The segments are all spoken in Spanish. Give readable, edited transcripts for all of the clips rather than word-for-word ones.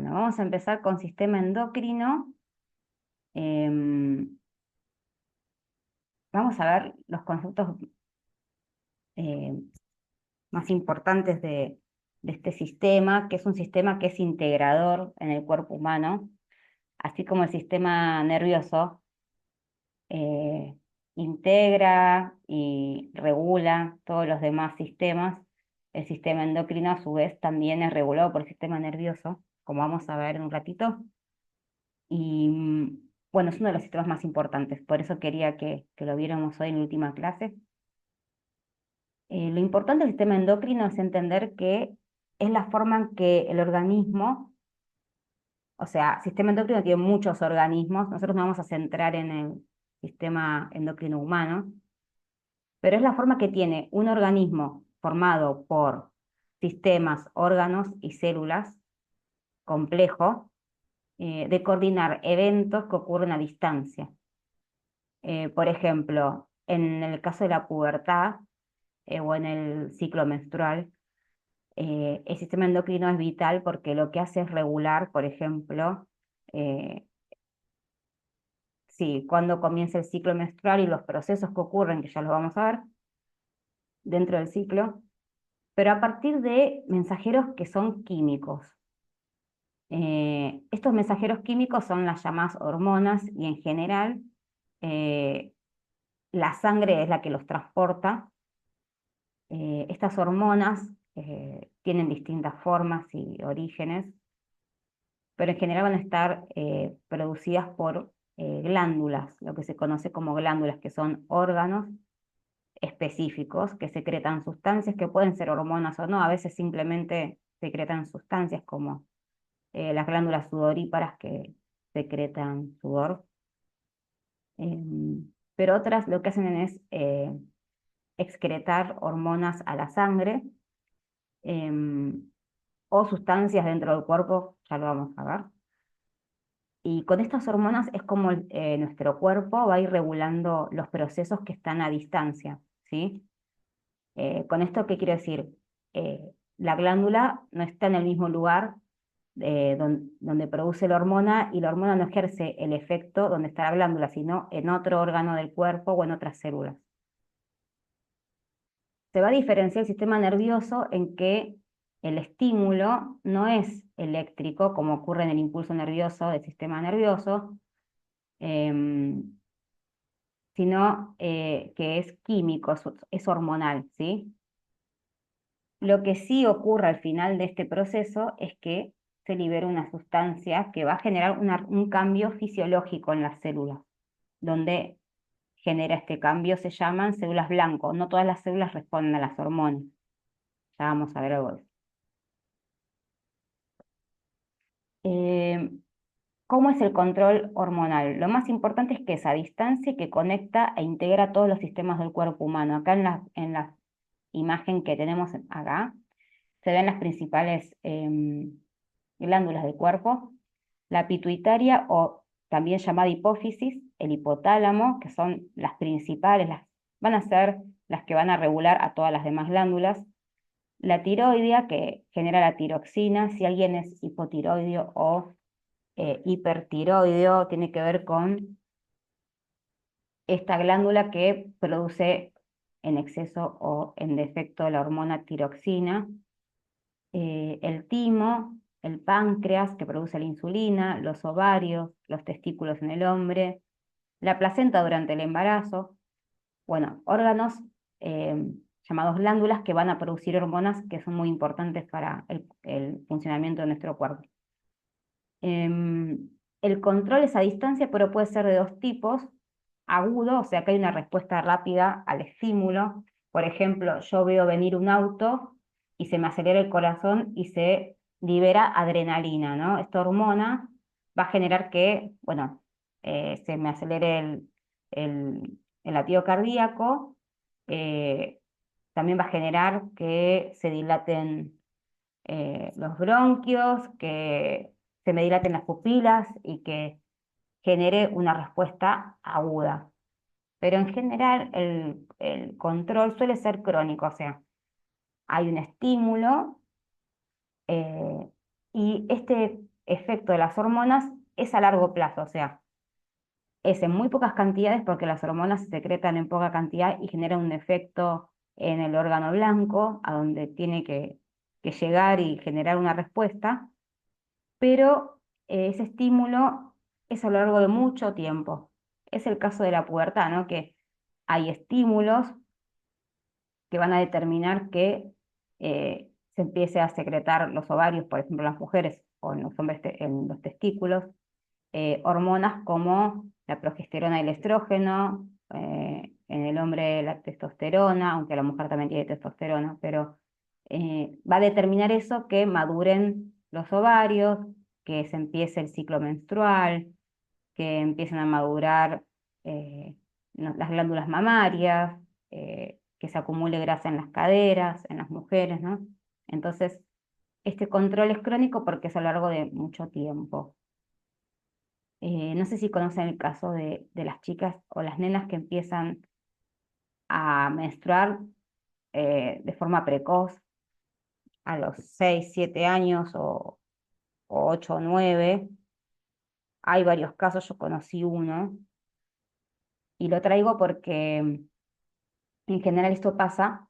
Bueno, vamos a empezar con sistema endocrino. Em, Vamos a ver los conceptos eh, más importantes de este sistema, que es un sistema que es integrador en el cuerpo humano, así como el sistema nervioso eh, integra y regula todos los demás sistemas. El sistema endocrino, a su vez, también es regulado por el sistema nervioso, como vamos a ver en un ratito. Y bueno, es uno de los sistemas más importantes, por eso quería que lo viéramos hoy en la última clase. Lo importante del sistema endocrino es entender que es la forma en que el organismo, o sea, sistema endocrino tiene muchos organismos, nosotros nos vamos a centrar en el sistema endocrino humano, pero es la forma que tiene un organismo formado por sistemas, órganos y células complejo, de coordinar eventos que ocurren a distancia. Por ejemplo, en el caso de la pubertad o en el ciclo menstrual, el sistema endocrino es vital porque lo que hace es regular, por ejemplo, eh, sí, cuando comienza el ciclo menstrual y los procesos que ocurren, que ya los vamos a ver dentro del ciclo, pero a partir de mensajeros que son químicos. Estos mensajeros químicos son las llamadas hormonas y en general eh, la sangre es la que los transporta. Estas hormonas tienen distintas formas y orígenes, pero en general van a estar producidas por glándulas, lo que se conoce como glándulas, que son órganos específicos que secretan sustancias que pueden ser hormonas o no, a veces simplemente secretan sustancias como las glándulas sudoríparas que secretan sudor, pero otras lo que hacen es excretar hormonas a la sangre, o sustancias dentro del cuerpo, ya lo vamos a ver. Y con estas hormonas es como nuestro cuerpo va a ir regulando los procesos que están a distancia, ¿sí? ¿Con esto qué quiero decir? La glándula no está en el mismo lugar donde produce la hormona y la hormona no ejerce el efecto donde está la glándula, sino en otro órgano del cuerpo o en otras células. Se va a diferenciar el sistema nervioso en que el estímulo no es eléctrico, como ocurre en el impulso nervioso del sistema nervioso, em, sino que es químico, es hormonal, ¿sí? Lo que sí ocurre al final de este proceso es que se libera una sustancia que va a generar un cambio fisiológico en las células, donde genera este cambio se llaman células blanco. No todas las células responden a las hormonas. Ya vamos a ver algo de eso. Eh, ¿Cómo es el control hormonal? Lo más importante es que es a distancia y que conecta e integra todos los sistemas del cuerpo humano. Acá en la imagen que tenemos acá, se ven las principales glándulas del cuerpo, la pituitaria o también llamada hipófisis, el hipotálamo, que son las principales, van a ser las que van a regular a todas las demás glándulas, la tiroidea, que genera la tiroxina. Si alguien es hipotiroideo o hipertiroideo, tiene que ver con esta glándula que produce en exceso o en defecto la hormona tiroxina. El timo, el páncreas que produce la insulina, los ovarios, los testículos en el hombre, la placenta durante el embarazo. Bueno, órganos eh, llamados glándulas que van a producir hormonas que son muy importantes para el funcionamiento de nuestro cuerpo. El control es a distancia, pero puede ser de dos tipos. Agudo, o sea que hay una respuesta rápida al estímulo. Por ejemplo, yo veo venir un auto y se me acelera el corazón y se libera adrenalina, ¿no? Esta hormona va a generar que, bueno, se me acelere el latido cardíaco. eh, También va a generar que se dilaten los bronquios, que se me dilaten las pupilas y que genere una respuesta aguda. Pero en general el control suele ser crónico, o sea, hay un estímulo, eh, y este efecto de las hormonas es a largo plazo, o sea, es en muy pocas cantidades porque las hormonas se secretan en poca cantidad y generan un efecto en el órgano blanco, a donde tiene que llegar y generar una respuesta, pero ese estímulo es a lo largo de mucho tiempo. Es el caso de la pubertad, ¿no? Que hay estímulos que van a determinar que se empiece a secretar los ovarios, por ejemplo, en las mujeres o en los hombres en los testículos, hormonas como la progesterona y el estrógeno, en el hombre la testosterona, aunque la mujer también tiene testosterona, pero va a determinar eso que maduren los ovarios, que se empiece el ciclo menstrual, que empiecen a madurar eh, las glándulas mamarias, que se acumule grasa en las caderas, en las mujeres, ¿no? Entonces, este control es crónico porque es a lo largo de mucho tiempo. No sé si conocen el caso de las chicas o las nenas que empiezan a menstruar de forma precoz a los 6 7 años o 8 o 9. Hay varios casos, yo conocí uno, y lo traigo porque en general esto pasa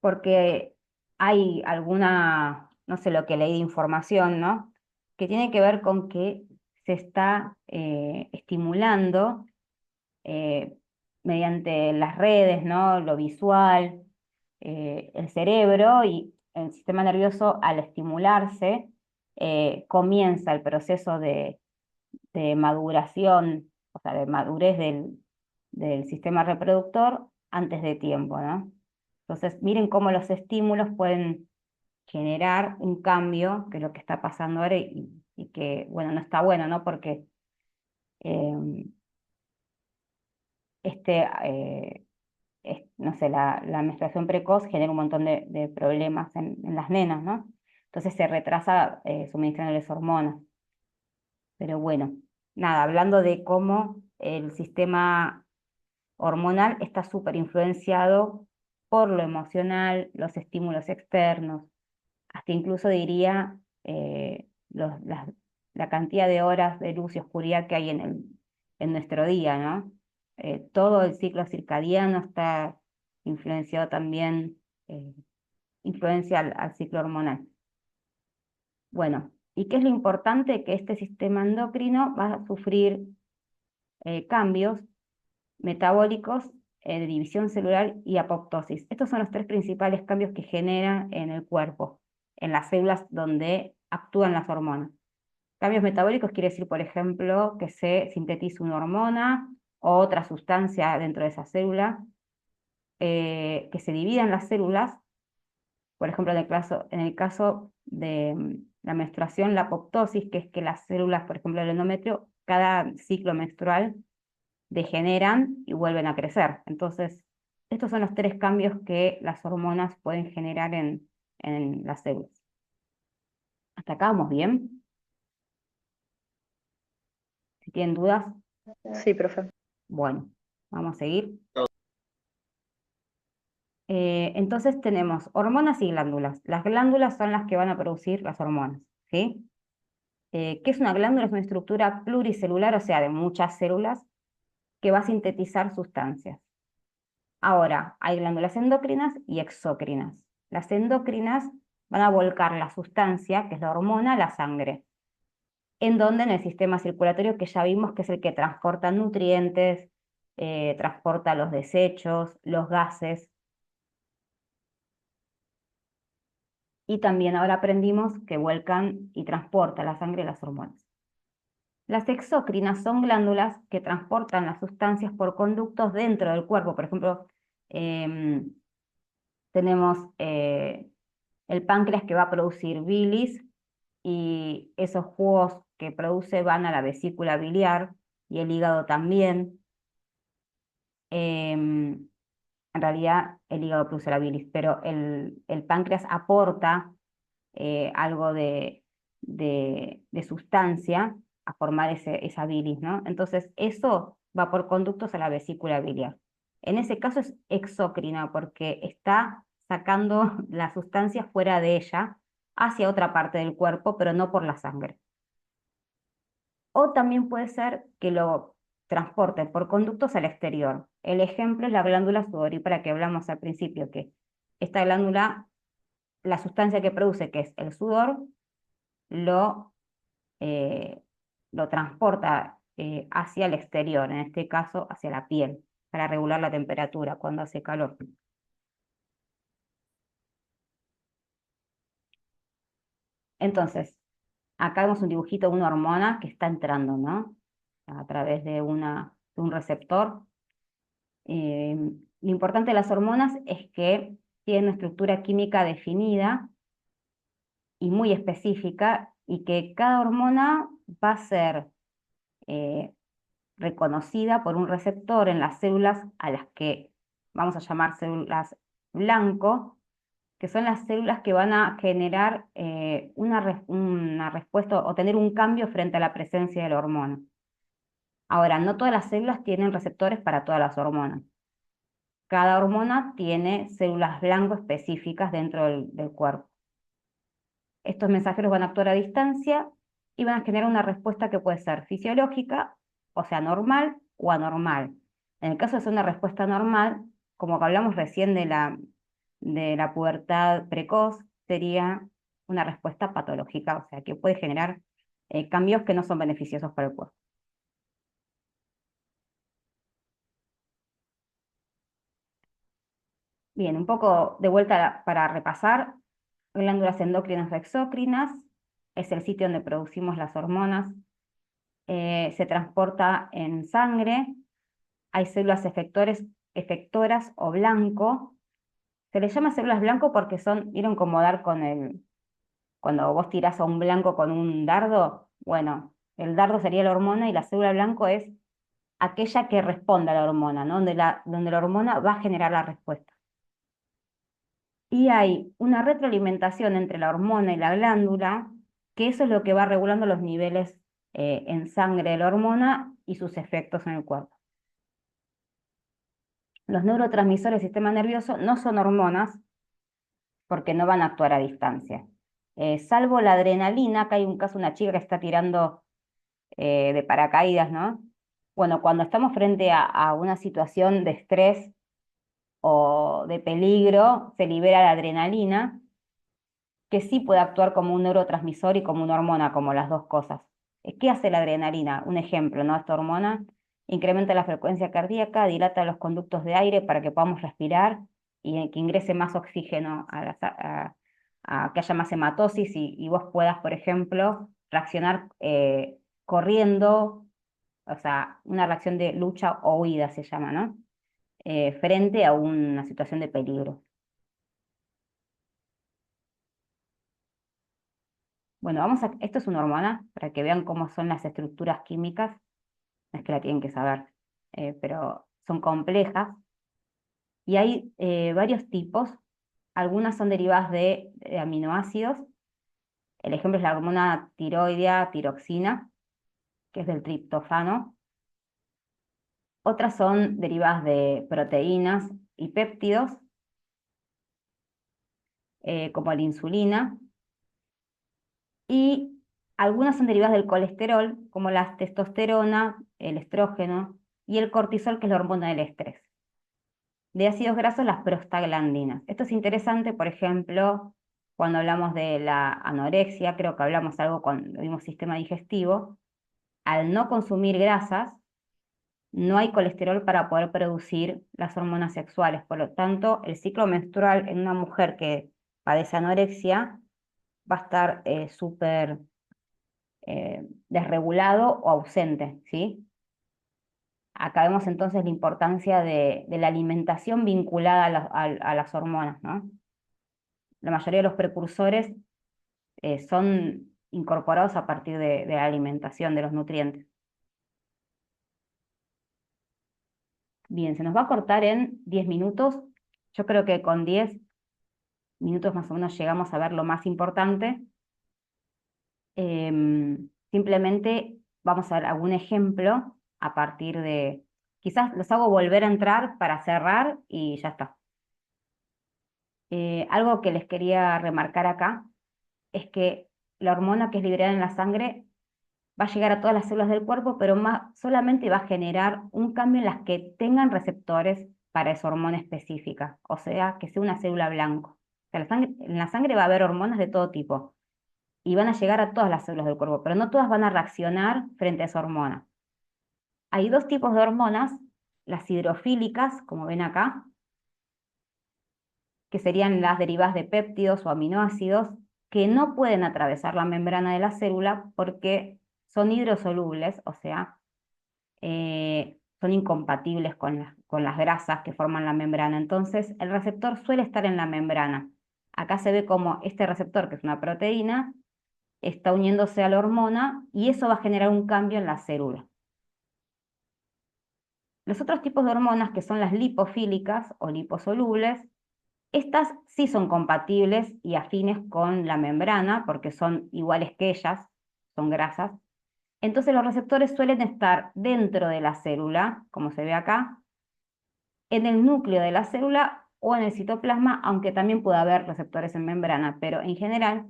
porque hay alguna, no sé lo que leí de información, ¿no? Que tiene que ver con que se está estimulando eh, mediante las redes, ¿no? Lo visual, el cerebro y el sistema nervioso al estimularse comienza el proceso de maduración, o sea, de madurez del sistema reproductor antes de tiempo, ¿no? Entonces, miren cómo los estímulos pueden generar un cambio, que es lo que está pasando ahora y que, bueno, no está bueno, ¿no? Porque eh, este, no sé, la menstruación precoz genera un montón de problemas en las nenas, ¿no? Entonces se retrasa suministrándoles hormonas. Pero bueno, nada, hablando de cómo el sistema hormonal está súper influenciado por lo emocional, los estímulos externos, hasta incluso diría la cantidad de horas de luz y oscuridad que hay en nuestro día, ¿no? Todo el ciclo circadiano está influenciado también, eh, influencia al ciclo hormonal. Bueno, ¿y qué es lo importante? Que este sistema endocrino va a sufrir cambios metabólicos, de división celular y apoptosis. Estos son los tres principales cambios que genera en el cuerpo, en las células donde actúan las hormonas. Cambios metabólicos quiere decir, por ejemplo, que se sintetiza una hormona o otra sustancia dentro de esa célula, que se dividan las células, por ejemplo, en el caso de la menstruación, la apoptosis, que es que las células, por ejemplo, del endometrio, cada ciclo menstrual degeneran y vuelven a crecer. Entonces, estos son los tres cambios que las hormonas pueden generar en las células. ¿Hasta acá vamos bien? Si tienen dudas, Sí, profe. bueno, vamos a seguir. Entonces tenemos hormonas y glándulas. Las glándulas son las que van a producir las hormonas, ¿sí? ¿Qué es una glándula? Es una estructura pluricelular, o sea, de muchas células, que va a sintetizar sustancias. Ahora, hay glándulas endocrinas y exócrinas. Las endocrinas van a volcar la sustancia, que es la hormona, a la sangre. ¿En donde? En el sistema circulatorio, que ya vimos que es el que transporta nutrientes, transporta los desechos, los gases. Y también ahora aprendimos que vuelcan y transporta la sangre las hormonas. Las exócrinas son glándulas que transportan las sustancias por conductos dentro del cuerpo. Por ejemplo, em, tenemos el páncreas que va a producir bilis y esos jugos que produce van a la vesícula biliar y el hígado también. En realidad el hígado produce la bilis, pero el páncreas aporta algo de sustancia a formar esa bilis, ¿no? Entonces eso va por conductos a la vesícula biliar. En ese caso es exócrina porque está sacando la sustancia fuera de ella hacia otra parte del cuerpo, pero no por la sangre. o también puede ser que lo transporten por conductos al exterior. El ejemplo es la glándula sudorípara que hablamos al principio, que esta glándula, la sustancia que produce, que es el sudor, lo, eh, lo transporta hacia el exterior, en este caso hacia la piel, para regular la temperatura cuando hace calor. Entonces, acá vemos un dibujito de una hormona que está entrando, ¿no? A través de un receptor. Lo importante de las hormonas es que tienen una estructura química definida y muy específica, y que cada hormona va a ser eh, reconocida por un receptor en las células a las que vamos a llamar células blanco, que son las células que van a generar una respuesta o tener un cambio frente a la presencia de la hormona. Ahora, no todas las células tienen receptores para todas las hormonas. Cada hormona tiene células blanco específicas dentro del cuerpo. Estos mensajeros van a actuar a distancia y van a generar una respuesta que puede ser fisiológica, o sea, normal o anormal. En el caso de ser una respuesta normal, como que hablamos recién de la pubertad precoz, sería una respuesta patológica, o sea, que puede generar cambios que no son beneficiosos para el cuerpo. Bien, un poco de vuelta para repasar. Glándulas endocrinas o exócrinas es el sitio donde producimos las hormonas. Se transporta en sangre. Hay células efectoras o blanco. Se les llama células blanco porque vieron como dar cuando vos tirás a un blanco con un dardo, bueno, el dardo sería la hormona y la célula blanco es aquella que responde a la hormona, ¿no? Donde la hormona va a generar la respuesta. Y hay una retroalimentación entre la hormona y la glándula, que eso es lo que va regulando los niveles en sangre de la hormona y sus efectos en el cuerpo. Los neurotransmisores del sistema nervioso no son hormonas porque no van a actuar a distancia. Salvo la adrenalina, acá hay un caso, una chica que está tirando de paracaídas, ¿no? Bueno, cuando estamos frente a una situación de estrés o de peligro, se libera la adrenalina, que sí puede actuar como un neurotransmisor y como una hormona, como las dos cosas. ¿Qué hace la adrenalina? Un ejemplo, ¿no? Esta hormona incrementa la frecuencia cardíaca, dilata los conductos de aire para que podamos respirar y que ingrese más oxígeno a que haya más hematosis y vos puedas, por ejemplo, reaccionar corriendo, o sea, una reacción de lucha o huida se llama, ¿no? Frente a una situación de peligro. Bueno, esto es una hormona, para que vean cómo son las estructuras químicas, no es que la tienen que saber, pero son complejas, y hay varios tipos, algunas son derivadas de aminoácidos, el ejemplo es la hormona tiroidea, tiroxina, que es del triptófano, otras son derivadas de proteínas y péptidos, como la insulina, y algunas son derivadas del colesterol, como la testosterona, el estrógeno y el cortisol, que es la hormona del estrés. De ácidos grasos, las prostaglandinas. Esto es interesante, por ejemplo, cuando hablamos de la anorexia, creo que hablamos algo con el mismo sistema digestivo. Al no consumir grasas, no hay colesterol para poder producir las hormonas sexuales. Por lo tanto, el ciclo menstrual en una mujer que padece anorexia va a estar súper desregulado o ausente, ¿sí? Acá vemos entonces la importancia de la alimentación vinculada a las hormonas, ¿no? La mayoría de los precursores son incorporados a partir de la alimentación, de los nutrientes. Bien, se nos va a cortar en 10 minutos. Yo creo que con 10 minutos más o menos llegamos a ver lo más importante. Simplemente vamos a ver algún ejemplo a partir de... Quizás los hago volver a entrar para cerrar y ya está. Algo que les quería remarcar acá es que la hormona que es liberada en la sangre va a llegar a todas las células del cuerpo, pero solamente va a generar un cambio en las que tengan receptores para esa hormona específica, o sea, que sea una célula blanco. O sea, en la sangre va a haber hormonas de todo tipo y van a llegar a todas las células del cuerpo, pero no todas van a reaccionar frente a esa hormona. Hay dos tipos de hormonas, las hidrofílicas, como ven acá, que serían las derivadas de péptidos o aminoácidos, que no pueden atravesar la membrana de la célula porque son hidrosolubles, o sea, son incompatibles con las grasas que forman la membrana. Entonces, el receptor suele estar en la membrana. Acá se ve como este receptor, que es una proteína, está uniéndose a la hormona y eso va a generar un cambio en la célula. Los otros tipos de hormonas, que son las lipofílicas o liposolubles, estas sí son compatibles y afines con la membrana porque son iguales que ellas, son grasas. Entonces los receptores suelen estar dentro de la célula, como se ve acá, en el núcleo de la célula o en el citoplasma, aunque también puede haber receptores en membrana, pero en general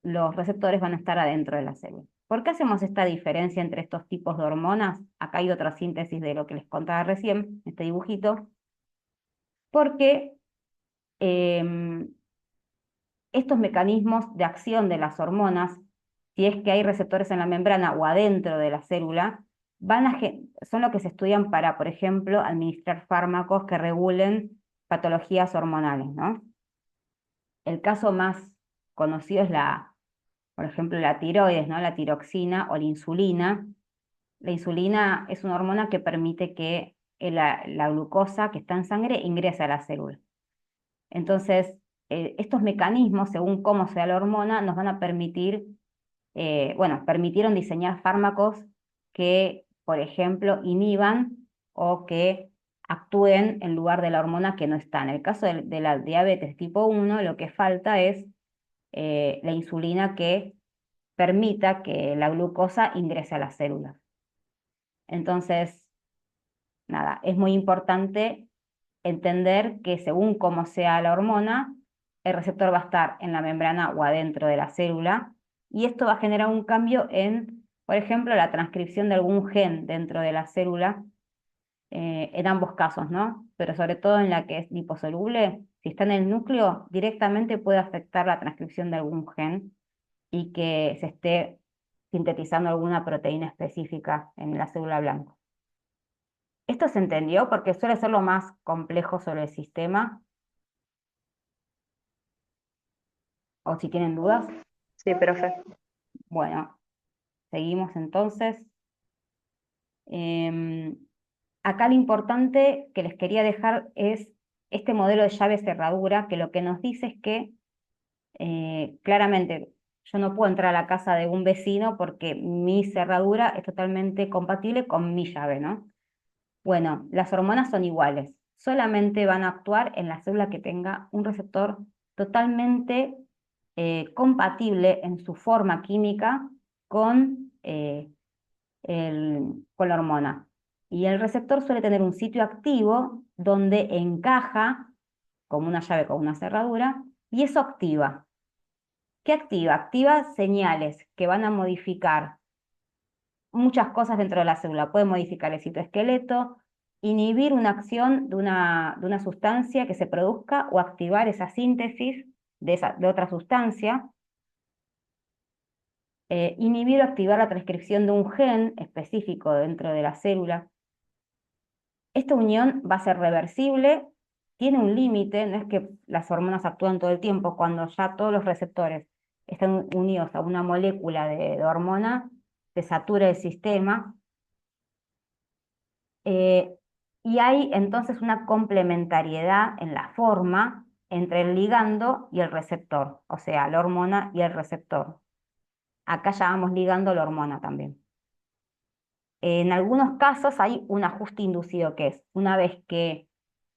los receptores van a estar adentro de la célula. ¿Por qué hacemos esta diferencia entre estos tipos de hormonas? Acá hay otra síntesis de lo que les contaba recién, este dibujito, porque estos mecanismos de acción de las hormonas, si es que hay receptores en la membrana o adentro de la célula, son lo que se estudian para, por ejemplo, administrar fármacos que regulen patologías hormonales, ¿no? El caso más conocido es por ejemplo, la tiroides, ¿no? La tiroxina o la insulina. La insulina es una hormona que permite que la glucosa que está en sangre ingrese a la célula. Entonces, estos mecanismos, según cómo sea la hormona, nos van a permitir, bueno, permitieron diseñar fármacos que, por ejemplo, inhiban o que actúen en lugar de la hormona que no está. En el caso de la diabetes tipo 1, lo que falta es la insulina que permita que la glucosa ingrese a las células. Entonces, nada, es muy importante entender que según cómo sea la hormona, el receptor va a estar en la membrana o adentro de la célula, y esto va a generar un cambio en, por ejemplo, la transcripción de algún gen dentro de la célula, en ambos casos, ¿no? Pero sobre todo en la que es liposoluble, si está en el núcleo, directamente puede afectar la transcripción de algún gen y que se esté sintetizando alguna proteína específica en la célula blanca. Esto se entendió porque suele ser lo más complejo sobre el sistema, o si tienen dudas. Sí, profe. Bueno, seguimos entonces. Em, Acá lo importante que les quería dejar es este modelo de llave cerradura, que lo que nos dice es que claramente yo no puedo entrar a la casa de un vecino porque mi cerradura es totalmente compatible con mi llave, ¿no? Bueno, las hormonas son iguales, solamente van a actuar en la célula que tenga un receptor totalmente compatible en su forma química con, con la hormona. Y el receptor suele tener un sitio activo donde encaja como una llave con una cerradura y eso activa. ¿Qué activa? Activa señales que van a modificar muchas cosas dentro de la célula. Puede modificar el citoesqueleto, inhibir una acción de una sustancia que se produzca o activar esa síntesis de otra sustancia, inhibir o activar la transcripción de un gen específico dentro de la célula. Esta unión va a ser reversible, tiene un límite, no es que las hormonas actúan todo el tiempo, cuando ya todos los receptores están unidos a una molécula de hormona, se satura el sistema. Eh, y hay entonces una complementariedad en la forma entre el ligando y el receptor, o sea, la hormona y el receptor. Acá ya vamos ligando la hormona también. En algunos casos hay un ajuste inducido, que es una vez que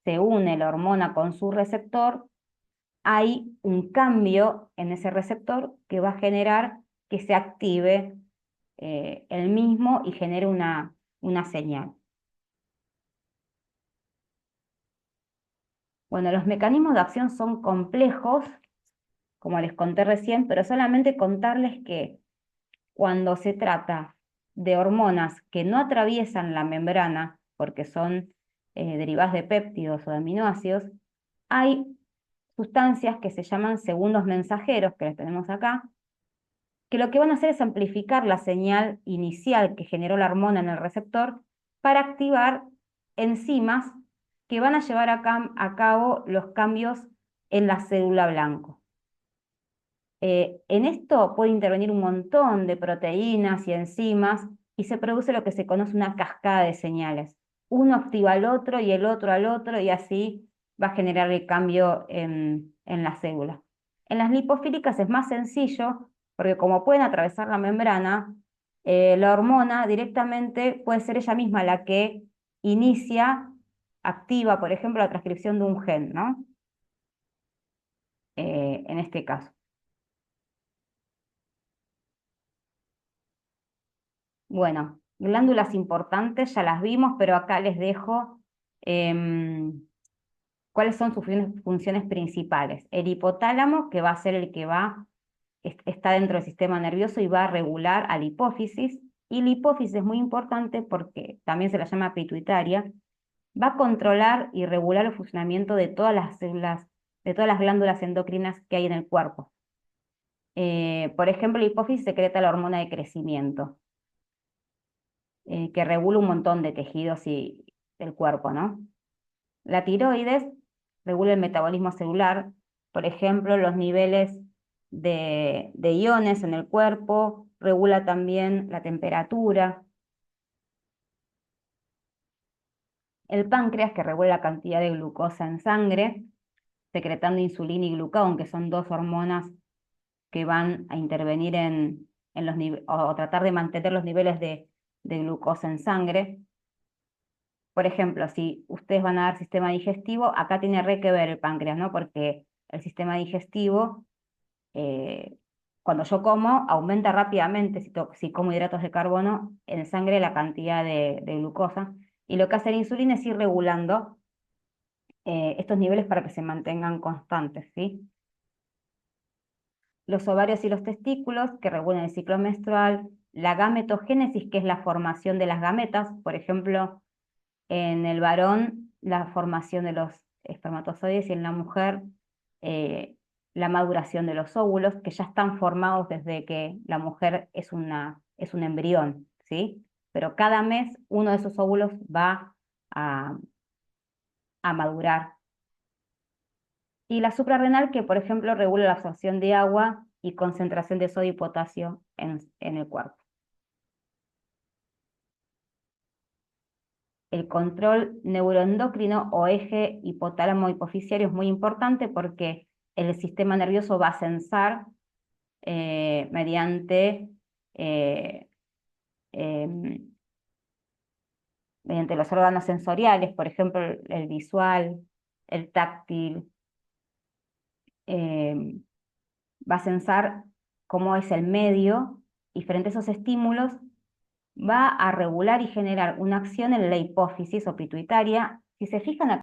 se une la hormona con su receptor, hay un cambio en ese receptor que va a generar que se active el mismo y genere una señal. Bueno, los mecanismos de acción son complejos, como les conté recién, pero solamente contarles que cuando se trata de hormonas que no atraviesan la membrana, porque son derivadas de péptidos o de aminoácidos, hay sustancias que se llaman segundos mensajeros, que las tenemos acá, que lo que van a hacer es amplificar la señal inicial que generó la hormona en el receptor para activar enzimas que van a llevar a cabo los cambios en la célula blanco. En esto puede intervenir un montón de proteínas y enzimas y se produce lo que se conoce una cascada de señales. Uno activa al otro y el otro al otro y así va a generar el cambio en la célula. En las lipofílicas es más sencillo porque como pueden atravesar la membrana, la hormona directamente puede ser ella misma la que inicia, activa, por ejemplo, la transcripción de un gen, ¿no? En este caso. Bueno, glándulas importantes ya las vimos, pero acá les dejo cuáles son sus funciones principales. El hipotálamo, que va a ser el que está dentro del sistema nervioso y va a regular a la hipófisis. Y la hipófisis es muy importante porque también se la llama pituitaria. Va a controlar y regular el funcionamiento de todas las células, de todas las glándulas endocrinas que hay en el cuerpo. Por ejemplo, la hipófisis secreta la hormona de crecimiento, que regula un montón de tejidos del cuerpo, ¿no? La tiroides regula el metabolismo celular, por ejemplo, los niveles de iones en el cuerpo, regula también la temperatura. El páncreas, que regula la cantidad de glucosa en sangre, secretando insulina y glucagón, que son dos hormonas que van a intervenir en los o tratar de mantener los niveles de glucosa en sangre. Por ejemplo, si ustedes van a dar sistema digestivo, acá tiene que ver el páncreas, ¿no? Porque el sistema digestivo, cuando yo como, aumenta rápidamente, si como hidratos de carbono, en sangre la cantidad de glucosa. Y lo que hace la insulina es ir regulando estos niveles para que se mantengan constantes, ¿sí? Los ovarios y los testículos, que regulan el ciclo menstrual. La gametogénesis, que es la formación de las gametas, por ejemplo, en el varón, la formación de los espermatozoides y en la mujer, eh, la maduración de los óvulos, que ya están formados desde que la mujer es un embrión, ¿sí? Pero cada mes uno de esos óvulos va a, a madurar. Y la suprarrenal, que por ejemplo regula la absorción de agua y concentración de sodio y potasio en el cuerpo. El control neuroendocrino o eje hipotálamo hipoficiario es muy importante porque el sistema nervioso va a censar eh, em, mediante los órganos sensoriales, por ejemplo, el visual, el táctil, va a censar cómo es el medio y frente a esos estímulos va a regular y generar una acción en la hipófisis o pituitaria. Si se fijan